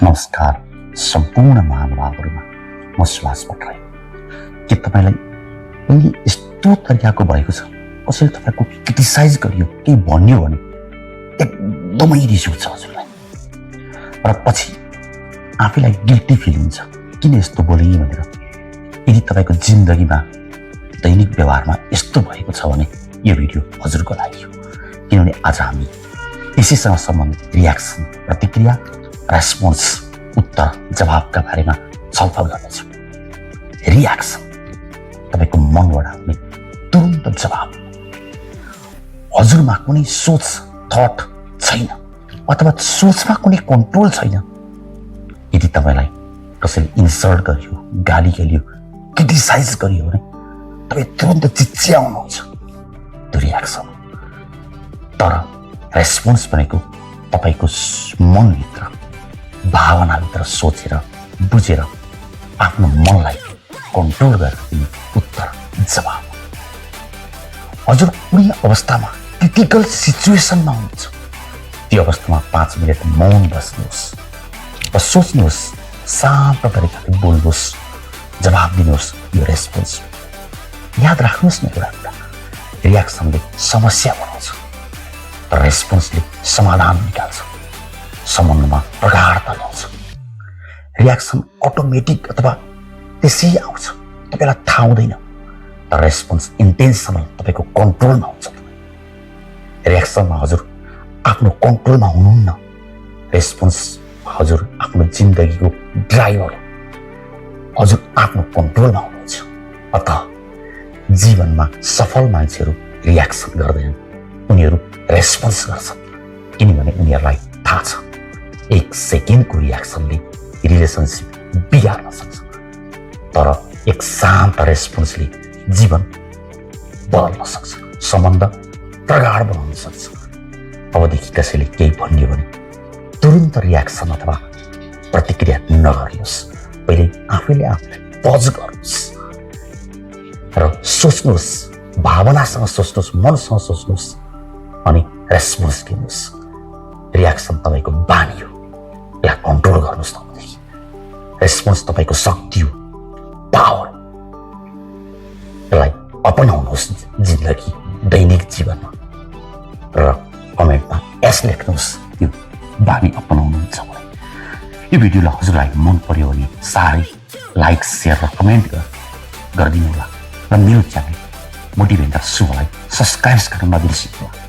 नमस्कार सम्पूर्ण महानुभावहरूमा म सुभाष भट्टराई। के तपाईँलाई पहिले यस्तो तरिकाको भएको छ कसैले तपाईँको क्रिटिसाइज गरियो केही भन्यो भने एकदमै रिस उठ्छ हजुरलाई र पछि आफैलाई गिल्टी फिल हुन्छ किन यस्तो बोलेँ भनेर। यदि तपाईँको जिन्दगीमा दैनिक व्यवहारमा यस्तो भएको छ भने यो भिडियो हजुरको लागि हो, किनभने आज हामी यसैसँग सम्बन्धित रियाक्सन, प्रतिक्रिया, रेस्पोन्स, उत्तर, जवाबका बारेमा छलफल गर्नेछौँ। रियाक्सन तपाईँको मनबाट आउने तुरुन्त जवाब। हजुरमा कुनै सोच, थट छैन अथवा सोचमा कुनै कन्ट्रोल छैन। यदि तपाईँलाई कसैले इन्सल्ट गर्यो, गाली गल्यो, क्रिटिसाइज गरियो भने तपाईँ तुरुन्त चिच्याउनुहुन्छ, त्यो रियाक्सन। तर रेस्पोन्स भनेको तपाईँको मनभित्र, भावनाभित्र सोचेर बुझेर आफ्नो मनलाई कन्ट्रोल गरेर दिने उत्तर, जवाब। हजुर कुनै अवस्थामा क्रिटिकल सिचुएसनमा हुनुहुन्छ, त्यो अवस्थामा 5 मिनट मौन बस्नुहोस् र सोच्नुहोस्, शान्त तरिकाले बोल्नुहोस्, जवाब दिनुहोस्। यो रेस्पोन्स याद राख्नुहोस् न एउटा कुरा, रियाक्सनले समस्या बनाउँछ तर रेस्पोन्सले समाधान निकाल्छ, सम्बन्धमा प्रगाढता ल्याउँछ। रियाक्सन अटोमेटिक अथवा त्यसै आउँछ, तपाईँलाई थाहा हुँदैन, तर रेस्पोन्स इन्टेन्सनल, तपाईँको कन्ट्रोलमा हुन्छ। रियाक्सनमा हजुर आफ्नो कन्ट्रोलमा हुनुहुन्न, रेस्पोन्स हजुर आफ्नो जिन्दगीको ड्राइभर हो, हजुर आफ्नो कन्ट्रोलमा हुनुहुन्छ। अतः जीवनमा सफल मान्छेहरू रियाक्सन गर्दैनन्, उनीहरू रेस्पोन्स गर्छन्, किनभने उनीहरूलाई थाहा छ 1 सेकेन्डको रियाक्सनले रिलेसनसिप बिगार्न सक्छ, तर एक शान्त रेस्पोन्सले जीवन बदल्न सक्छ, सम्बन्ध प्रगाढ बनाउन सक्छ। अबदेखि कसैले केही भन्यो भने तुरुन्त रियाक्सन अथवा प्रतिक्रिया नगर्नुहोस्, पहिले आफैले आफूलाई पज गर्नुहोस् र सोच्नुहोस्, भावनासँग सोच्नुहोस्, मनसँग सोच्नुहोस् अनि रेस्पोन्स दिनुहोस्। रियाक्सन तपाईँको बानी हो, यसलाई कन्ट्रोल गर्नुहोस् तपाईँदेखि। रेस्पोन्स तपाईँको शक्ति हो, पावर। यसलाई अपनाउनुहोस् जिन्दगी, दैनिक जीवनमा र कमेन्टमा एस लेख्नुहोस् यो बानी अपनाउनुहुन्छ भने। यो भिडियोलाई हजुरलाई मन पर्यो भने साह्रै लाइक, सेयर र कमेन्ट गरिदिनु होला र मेरो च्यानल मोटिभेटर शुभलाई सब्सक्राइब गर्न नबिर्सिनु होला।